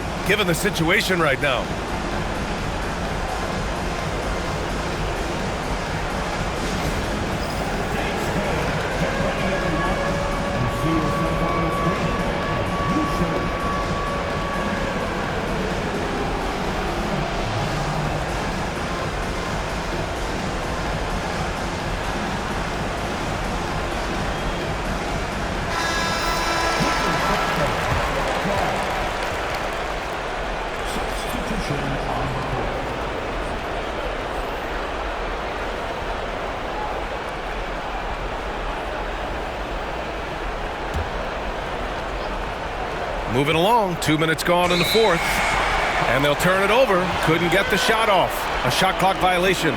fine, given the situation right now. Moving along, 2 minutes gone in the fourth. And they'll turn it over. Couldn't get the shot off. A shot clock violation.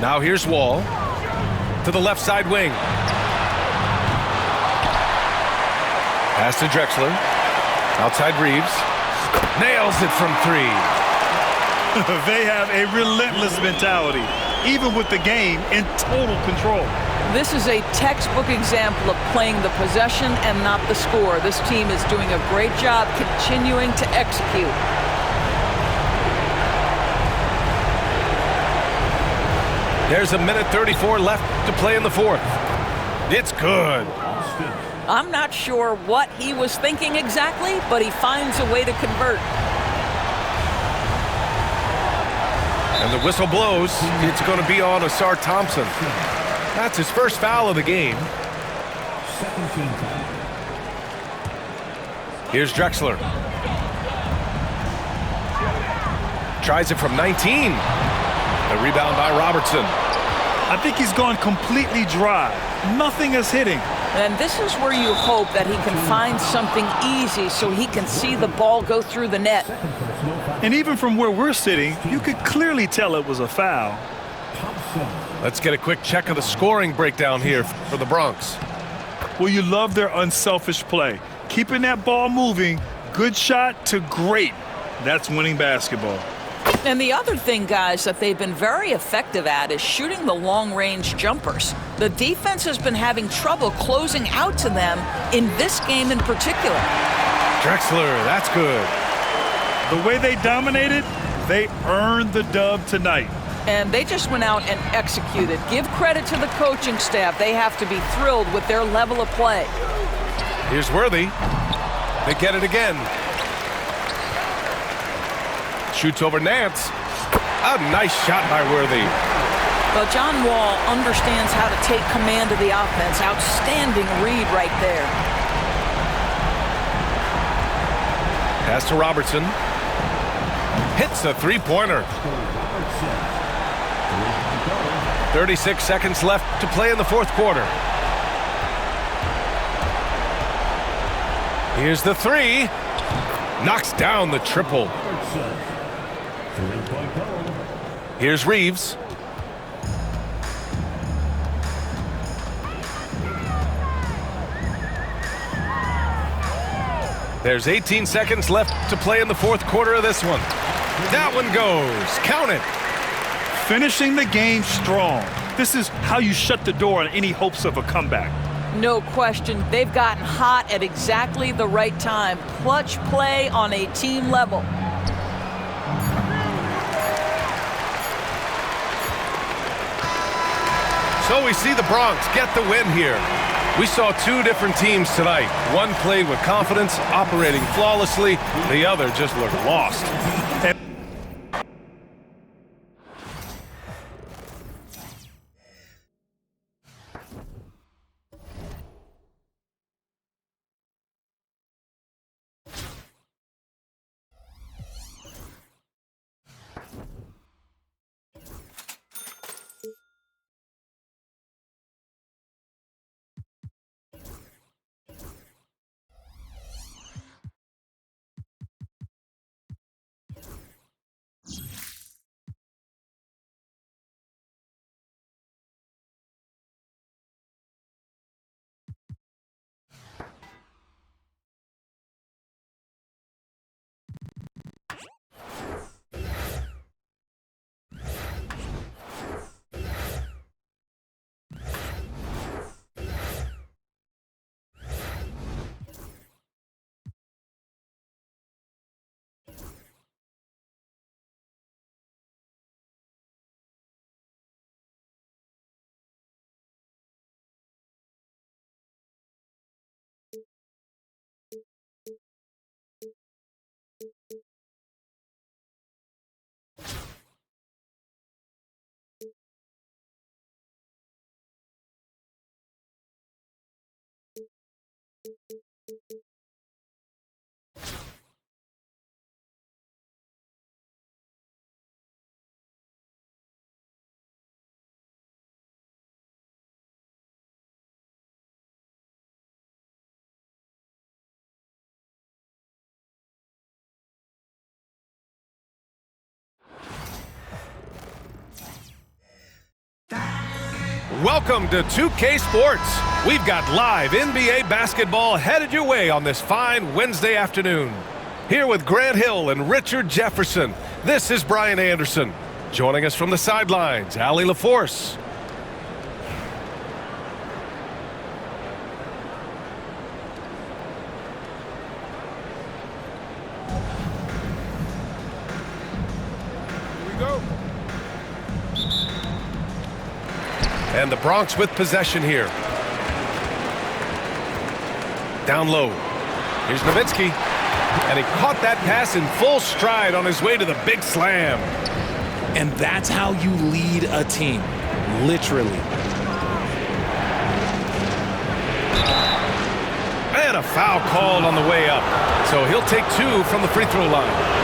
Now here's Wall. To the left side wing. Pass to Drexler. Outside Reeves. Nails it from three. They have a relentless mentality, even with the game in total control. This is a textbook example of playing the possession and not the score. This team is doing a great job continuing to execute. There's 1:34 left to play in the fourth. It's good. I'm not sure what he was thinking exactly, but he finds a way to convert. And the whistle blows. It's going to be on Asar Thompson. That's his first foul of the game. Here's Drexler. Tries it from 19. A rebound by Robertson. I think he's gone completely dry. Nothing is hitting. And this is where you hope that he can find something easy so he can see the ball go through the net. And even from where we're sitting, you could clearly tell it was a foul. Let's get a quick check of the scoring breakdown here for the Bronx. Well, you love their unselfish play. Keeping that ball moving, good shot to great. That's winning basketball. And the other thing, guys, that they've been very effective at is shooting the long-range jumpers. The defense has been having trouble closing out to them in this game in particular. Drexler, that's good. The way they dominated, they earned the dub tonight. And they just went out and executed. Give credit to the coaching staff. They have to be thrilled with their level of play. Here's Worthy. They get it again. Shoots over Nance. A nice shot by Worthy. Well, John Wall understands how to take command of the offense. Outstanding read right there. Pass to Robertson. Hits a three-pointer. 36 seconds left to play in the fourth quarter. Here's the three. Knocks down the triple. Here's Reeves. There's 18 seconds left to play in the fourth quarter of this one. That one goes. Count it. Finishing the game strong. This is how you shut the door on any hopes of a comeback. No question. They've gotten hot at exactly the right time. Clutch play on a team level. So we see the Bronx get the win here. We saw two different teams tonight. One played with confidence, operating flawlessly. The other just looked lost. Welcome to 2K Sports. We've got live NBA basketball headed your way on this fine Wednesday afternoon. Here with Grant Hill and Richard Jefferson, this is Brian Anderson. Joining us from the sidelines, Allie LaForce. And the Bronx with possession here. Down low. Here's Nowitzki. And he caught that pass in full stride on his way to the big slam. And that's how you lead a team. Literally. And a foul called on the way up. So he'll take two from the free throw line.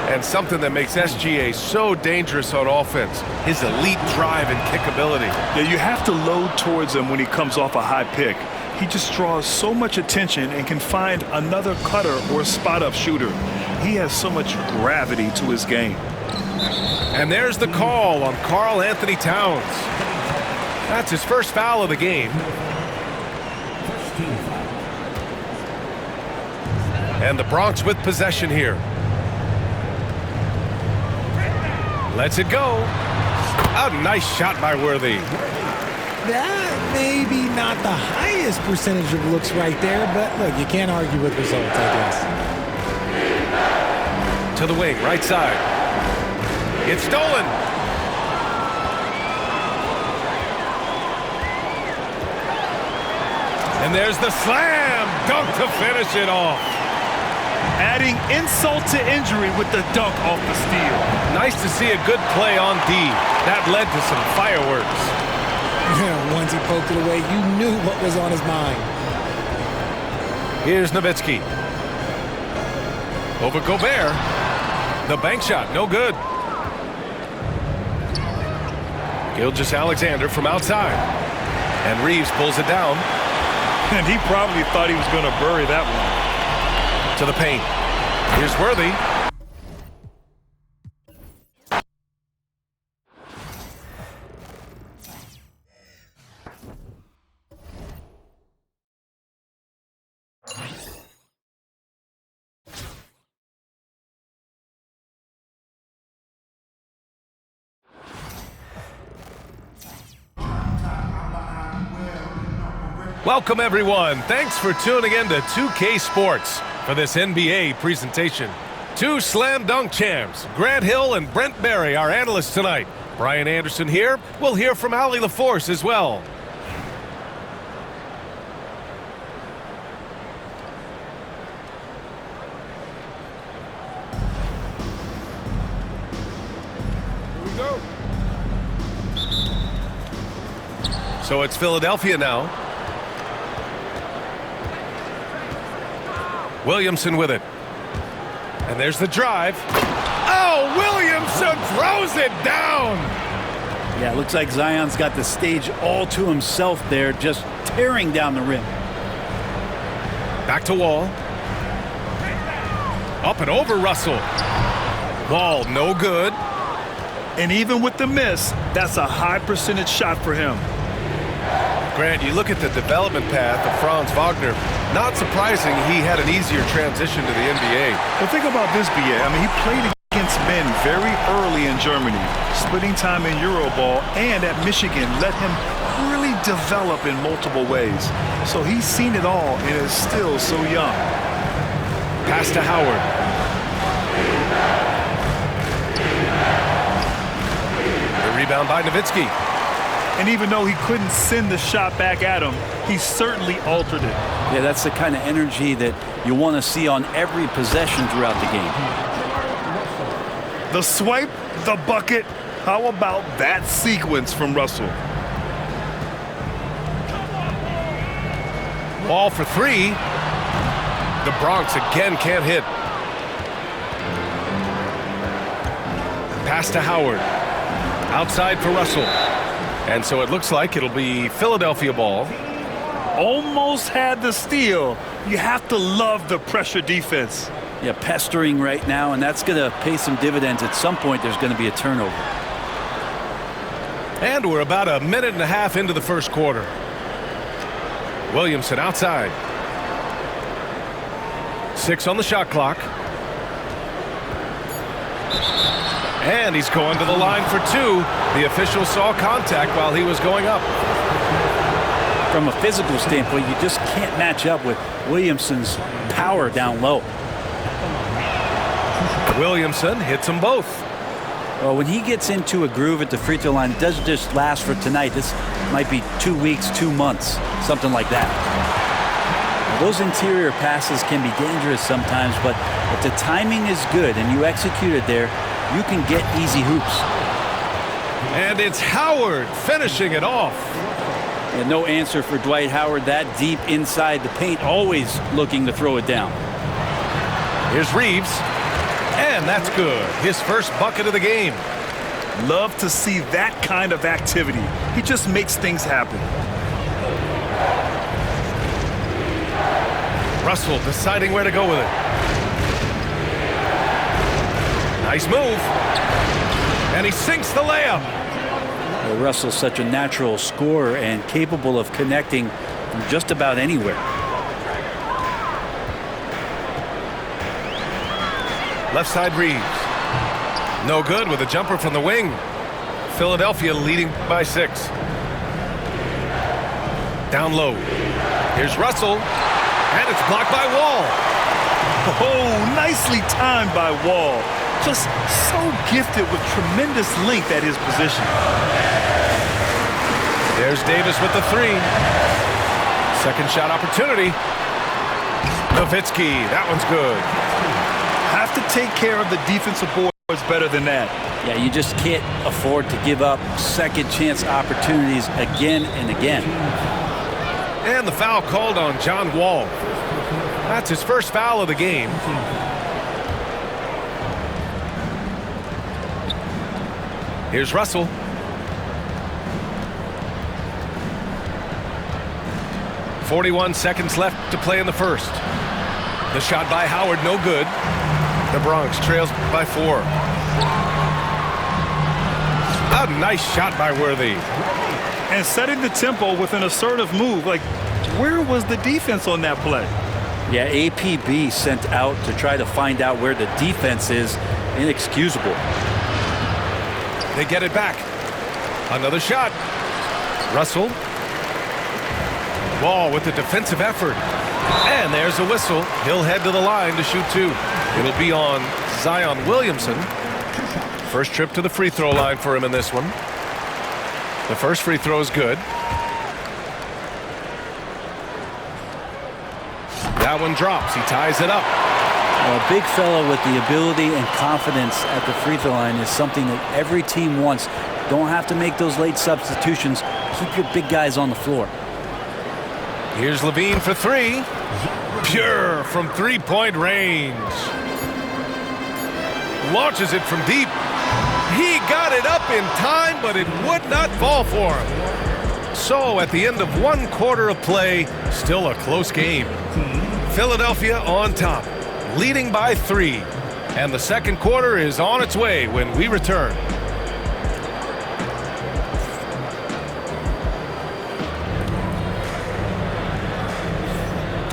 And something that makes SGA so dangerous on offense, his elite drive and kick ability. Yeah, you have to load towards him when he comes off a high pick. He just draws so much attention and can find another cutter or spot-up shooter. He has so much gravity to his game. And there's the call on Karl Anthony Towns. That's his first foul of the game. And the Bronx with possession here. Lets it go. A nice shot by Worthy. That may be not the highest percentage of looks right there, but look, you can't argue with results, I guess. To the wing, right side. It's stolen. And there's the slam dunk to finish it off. Adding insult to injury with the dunk off the steal. Nice to see a good play on D. That led to some fireworks. Once he poked it away, you knew what was on his mind. Here's Nowitzki. Over Gobert. The bank shot, no good. Gilgeous-Alexander from outside. And Reeves pulls it down. And he probably thought he was going to bury that one. To the paint. Here's Worthy. Welcome, everyone. Thanks for tuning in to 2K Sports for this NBA presentation. Two slam dunk champs, Grant Hill and Brent Barry, our analysts tonight. Brian Anderson here. We'll hear from Allie LaForce as well. Here we go. So it's Philadelphia now. Williamson with it. And there's the drive. Oh, Williamson throws it down. Yeah, it looks like Zion's got the stage all to himself there, just tearing down the rim. Back to Wall. Up and over Russell. Ball no good. And even with the miss, that's a high percentage shot for him. Grant, you look at the development path of Franz Wagner. Not surprising he had an easier transition to the NBA. Well, think about this, BA. I mean, he played against men very early in Germany, splitting time in Euroball, and at Michigan let him really develop in multiple ways. So he's seen it all and is still so young. Pass to Howard. The rebound by Nowitzki. And even though he couldn't send the shot back at him, he certainly altered it. Yeah, that's the kind of energy that you want to see on every possession throughout the game. The swipe, the bucket. How about that sequence from Russell? Ball for three. The Bronx again can't hit. Pass to Howard. Outside for Russell. And so it looks like it'll be Philadelphia ball. Almost had the steal. You have to love the pressure defense. Yeah, pestering right now, and that's going to pay some dividends. At some point, there's going to be a turnover. And we're about a minute and a half into the first quarter. Williamson outside. 6 on the shot clock. And he's going to the line for 2. The official saw contact while he was going up. From a physical standpoint, you just can't match up with Williamson's power down low. Williamson hits them both. Well, when he gets into a groove at the free throw line, it doesn't just last for tonight. This might be 2 weeks, 2 months, something like that. Now, those interior passes can be dangerous sometimes, but if the timing is good and you execute it there, you can get easy hoops. And it's Howard finishing it off. And no answer for Dwight Howard that deep inside the paint, always looking to throw it down. Here's Reeves. And that's good. His first bucket of the game. Love to see that kind of activity. He just makes things happen. Russell deciding where to go with it. Nice move. And he sinks the layup. Well, Russell's such a natural scorer and capable of connecting from just about anywhere. Left side Reeves. No good with a jumper from the wing. Philadelphia leading by 6. Down low. Here's Russell. And it's blocked by Wall. Oh, nicely timed by Wall. Just so gifted with tremendous length at his position. There's Davis with the 3. Second shot opportunity. Nowitzki, that one's good. Have to take care of the defensive boards better than that. Yeah, you just can't afford to give up second chance opportunities again and again. And the foul called on John Wall. That's his first foul of the game. Here's Russell. .41 seconds left to play in the first. The shot by Howard, no good. The Bronx trails by 4. A nice shot by Worthy. And setting the tempo with an assertive move. Like, where was the defense on that play? Yeah, APB sent out to try to find out where the defense is. Inexcusable. They get it back. Another shot. Russell. Wall with the defensive effort. And there's a whistle. He'll head to the line to shoot 2. It'll be on Zion Williamson. First trip to the free throw line for him in this one. The first free throw is good. That one drops. He ties it up. A big fella with the ability and confidence at the free throw line is something that every team wants. Don't have to make those late substitutions. Keep your big guys on the floor. Here's Levine for 3. Pure from three-point range. Launches it from deep. He got it up in time, but it would not fall for him. So at the end of 1 quarter of play, still a close game. Philadelphia on top, leading by 3. And the second quarter is on its way when we return.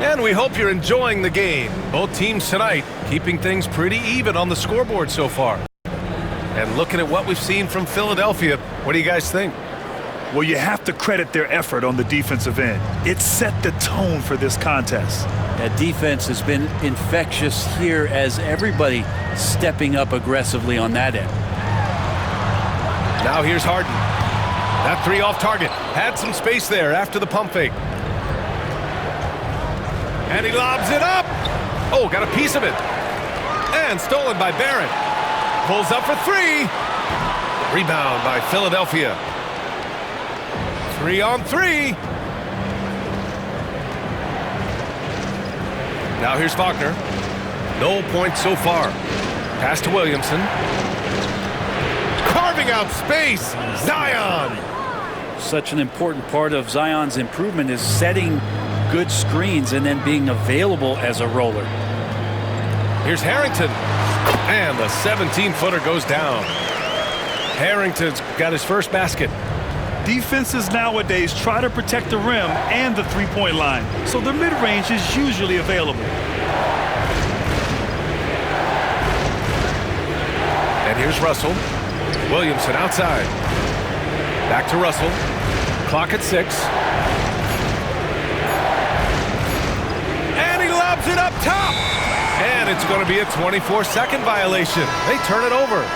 And we hope you're enjoying the game. Both teams tonight keeping things pretty even on the scoreboard so far. And looking at what we've seen from Philadelphia, what do you guys think? Well, you have to credit their effort on the defensive end. It set the tone for this contest. That defense has been infectious here as everybody stepping up aggressively on that end. Now here's Harden. That 3 off target. Had some space there after the pump fake. And he lobs it up. Oh, got a piece of it. And stolen by Barrett. Pulls up for 3. Rebound by Philadelphia. 3 on 3. Now here's Faulkner. No points so far. Pass to Williamson. Carving out space. Zion. Such an important part of Zion's improvement is setting good screens and then being available as a roller. Here's Harrington. And the 17-footer goes down. Harrington's got his first basket. Defenses nowadays try to protect the rim and the three-point line, so the mid-range is usually available. And here's Russell. Williamson outside. Back to Russell. Clock at 6. And he lobs it up top. And it's going to be a 24-second violation. They turn it over.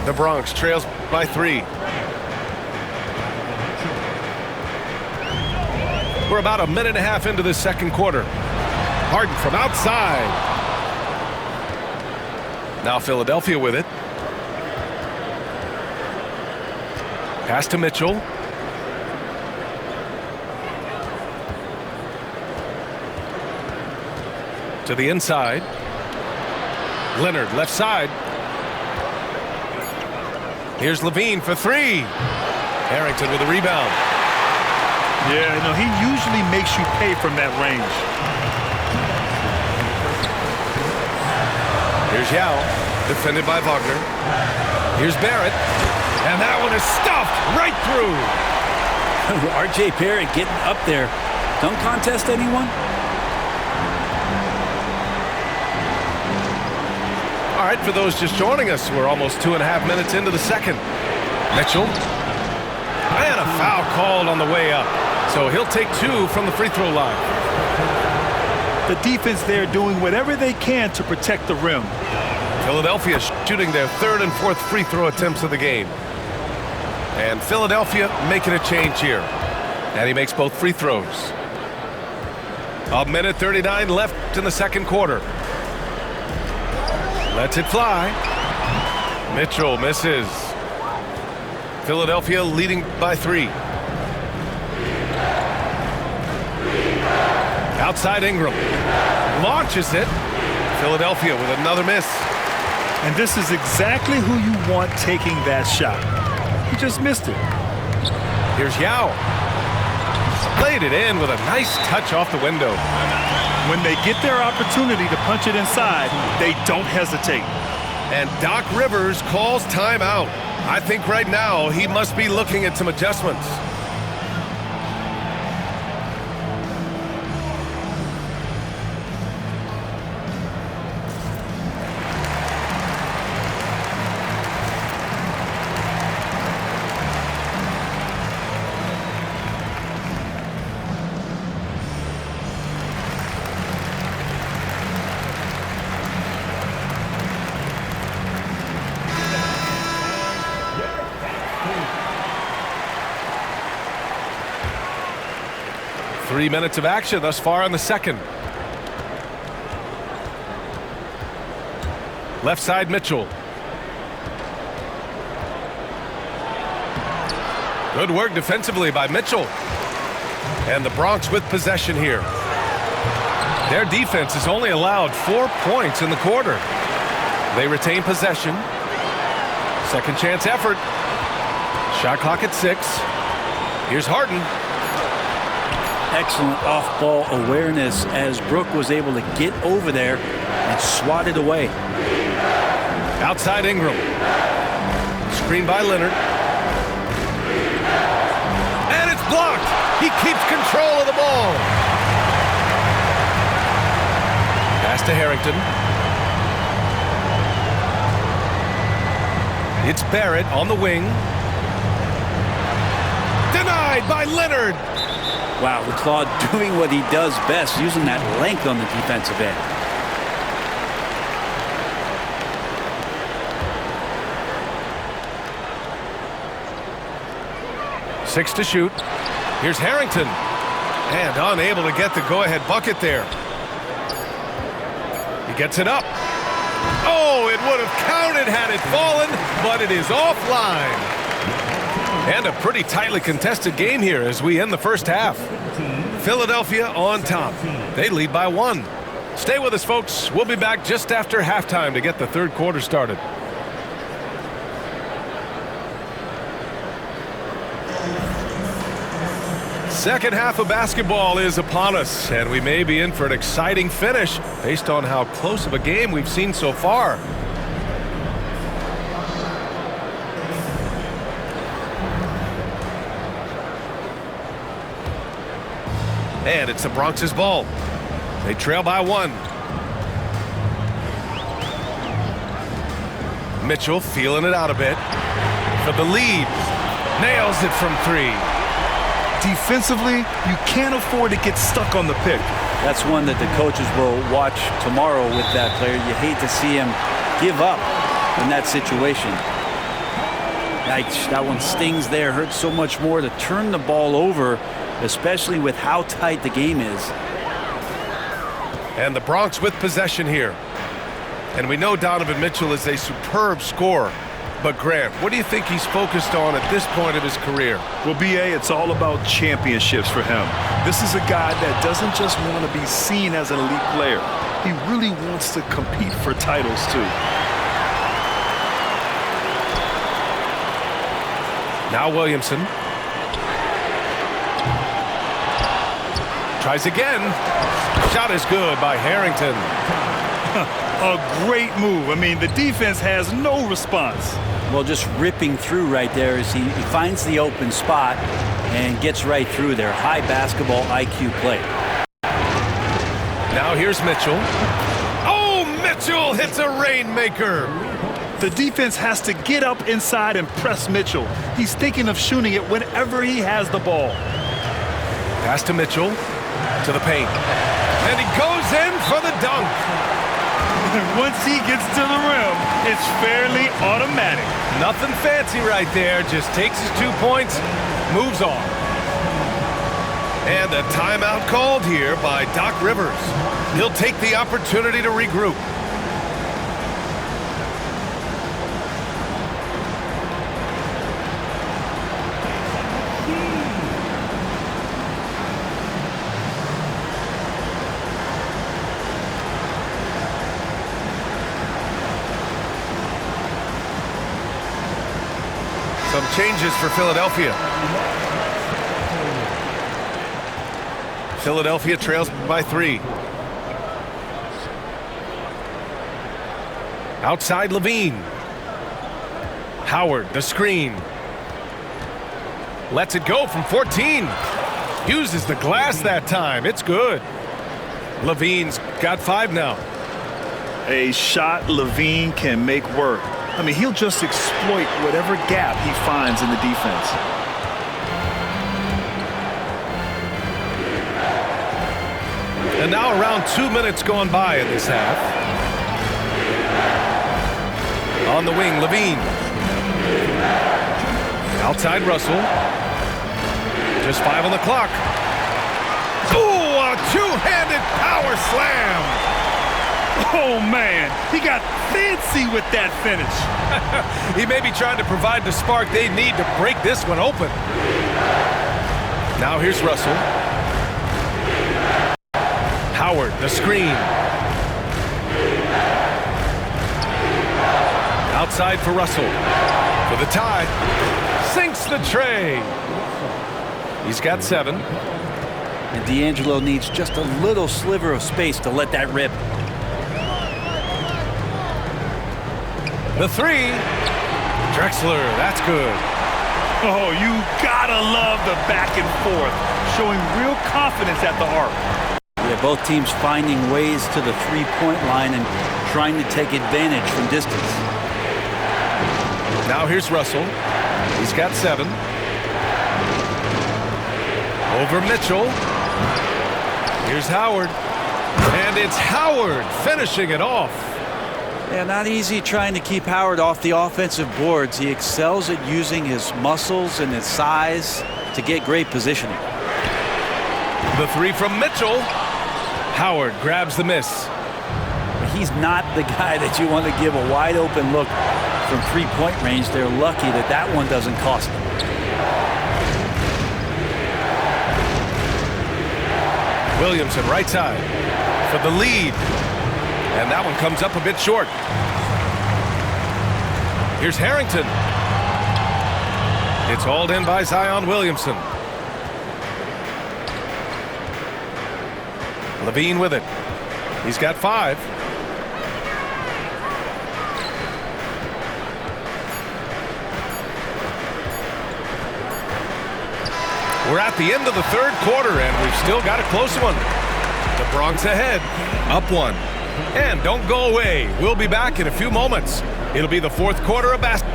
The Bronx trails by 3. We're about a minute and a half into the second quarter. Harden from outside. Now Philadelphia with it. Pass to Mitchell. To the inside. Leonard left side. Here's Levine for 3. Harrington with a rebound. Yeah, you know, he usually makes you pay from that range. Here's Yao, defended by Wagner. Here's Barrett, and that one is stuffed right through. R.J. Barrett getting up there. Dunk contest, anyone? All right, for those just joining us, we're almost 2.5 minutes into the second. Mitchell. And a foul called on the way up. So he'll take 2 from the free throw line. The defense there doing whatever they can to protect the rim. Philadelphia shooting their 3rd and 4th free throw attempts of the game. And Philadelphia making a change here. And he makes both free throws. A minute 39 left in the second quarter. Lets it fly. Mitchell misses. Philadelphia leading by 3. Outside Ingram. Launches it. Philadelphia with another miss. And this is exactly who you want taking that shot. He just missed it. Here's Yao. Played it in with a nice touch off the window. When they get their opportunity to punch it inside, they don't hesitate. And Doc Rivers calls timeout. I think right now he must be looking at some adjustments. Three minutes of action thus far in the second. Left side Mitchell. Good work defensively by Mitchell. And the Bronx with possession here. Their defense has only allowed 4 points in the quarter. They retain possession. Second chance effort. Shot clock at 6. Here's Harden. Excellent off-ball awareness as Brook was able to get over there and swat it away. Outside Ingram. Screen by Leonard. And it's blocked. He keeps control of the ball. Pass to Harrington. It's Barrett on the wing. Denied by Leonard. Wow, the Claw doing what he does best, using that length on the defensive end. Six to shoot. Here's Harrington. And unable to get the go-ahead bucket there. He gets it up. Oh, it would have counted had it fallen, but it is offline. And a pretty tightly contested game here as we end the first half. Philadelphia on top. They lead by 1. Stay with us, folks. We'll be back just after halftime to get the third quarter started. Second half of basketball is upon us, and we may be in for an exciting finish based on how close of a game we've seen so far. And it's the Bronx's ball. They trail by 1. Mitchell feeling it out a bit for the lead. Nails it from 3. Defensively, you can't afford to get stuck on the pick. That's one that the coaches will watch tomorrow with that player. You hate to see him give up in that situation. Yikes, that one stings there. Hurts so much more to turn the ball over, especially with how tight the game is. And the Bronx with possession here. And we know Donovan Mitchell is a superb scorer. But Grant, what do you think he's focused on at this point of his career? Well, BA, it's all about championships for him. This is a guy that doesn't just want to be seen as an elite player. He really wants to compete for titles, too. Now Williamson. Tries again. Shot is good by Harrington. A great move. I mean, the defense has no response. Well, just ripping through right there as he finds the open spot and gets right through there. High basketball IQ play. Now here's Mitchell. Oh, Mitchell hits a rainmaker. The defense has to get up inside and press Mitchell. He's thinking of shooting it whenever he has the ball. Pass to Mitchell, to the paint. And he goes in for the dunk. Once he gets to the rim, it's fairly automatic. Nothing fancy right there. Just takes his 2 points, moves on. And a timeout called here by Doc Rivers. He'll take the opportunity to regroup. Some changes for Philadelphia. Philadelphia trails by 3. Outside Levine. Howard, the screen. Lets it go from 14. Uses the glass that time. It's good. Levine's got 5 now. A shot Levine can make work. I mean, he'll just exploit whatever gap he finds in the defense. And now around 2 minutes gone by in this half. On the wing, Levine. Outside Russell. Just 5 on the clock. Ooh, a two-handed power slam. Oh, man, he got fancy with that finish. He may be trying to provide the spark they need to break this one open. Now here's Russell. Howard, the screen. Outside for Russell. For the tie. Sinks the tray. He's got 7. And D'Angelo needs just a little sliver of space to let that rip. The 3. Drexler, that's good. Oh, you gotta love the back and forth, showing real confidence at the arc. Yeah, both teams finding ways to the three-point line and trying to take advantage from distance. Now here's Russell. He's got 7. Over Mitchell. Here's Howard. And it's Howard finishing it off. Yeah, not easy trying to keep Howard off the offensive boards. He excels at using his muscles and his size to get great positioning. The 3 from Mitchell. Howard grabs the miss. He's not the guy that you want to give a wide open look from three-point range. They're lucky that that one doesn't cost them. Williamson right side for the lead. And that one comes up a bit short. Here's Harrington. It's hauled in by Zion Williamson. Levine with it. He's got 5. We're at the end of the third quarter, and we've still got a close one. The Bronx ahead, up 1. And don't go away. We'll be back in a few moments. It'll be the fourth quarter of basketball.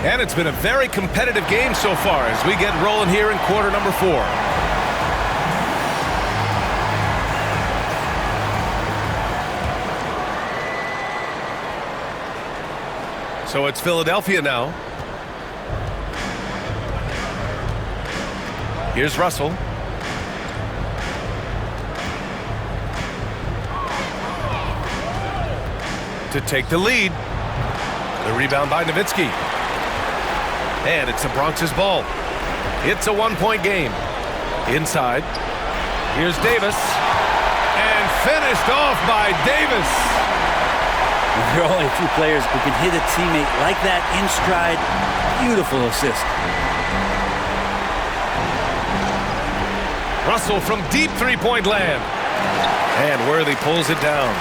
And it's been a very competitive game so far as we get rolling here in quarter number 4. So it's Philadelphia now. Here's Russell. To take the lead. The rebound by Nowitzki. And it's the Bronx's ball. It's a 1-point game. Inside. Here's Davis. And finished off by Davis. There are only a few players who can hit a teammate like that in stride. Beautiful assist. Russell from deep three-point land. And Worthy pulls it down.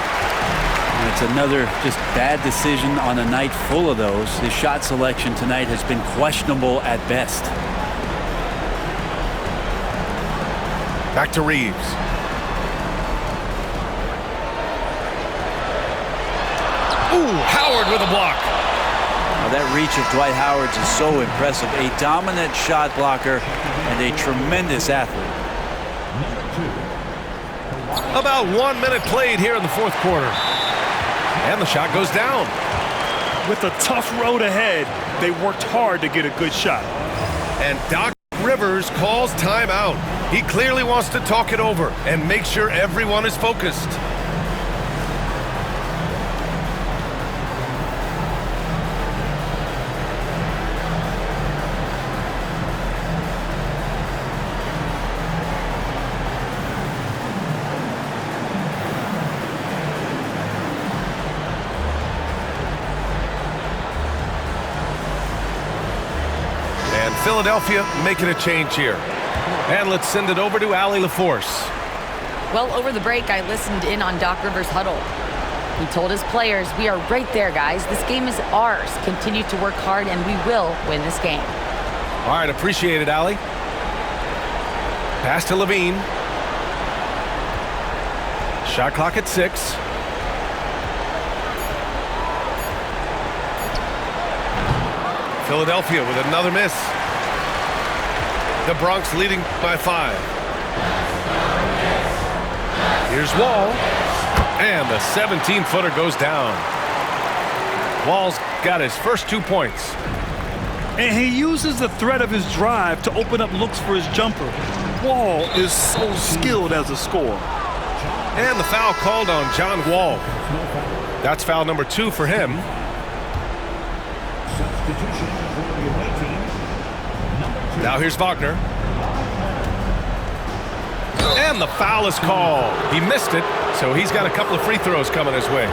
And it's another just bad decision on a night full of those. His shot selection tonight has been questionable at best. Back to Reeves. Ooh, Howard with a block. Now that reach of Dwight Howard is so impressive. A dominant shot blocker and a tremendous athlete. About 1 minute played here in the fourth quarter. And the shot goes down. With a tough road ahead, they worked hard to get a good shot. And Doc Rivers calls timeout. He clearly wants to talk it over and make sure everyone is focused. Philadelphia making a change here. And let's send it over to Allie LaForce. Well, over the break, I listened in on Doc Rivers' huddle. He told his players, we are right there, guys. This game is ours. Continue to work hard, and we will win this game. All right, appreciate it, Allie. Pass to Levine. Shot clock at 6. Philadelphia with another miss. The Bronx leading by 5. Here's Wall. And the 17-footer goes down. Wall's got his first 2 points. And he uses the threat of his drive to open up looks for his jumper. Wall is so skilled as a scorer. And the foul called on John Wall. That's foul number 2 for him. Now here's Wagner. And the foul is called. He missed it, so he's got a couple of free throws coming his way.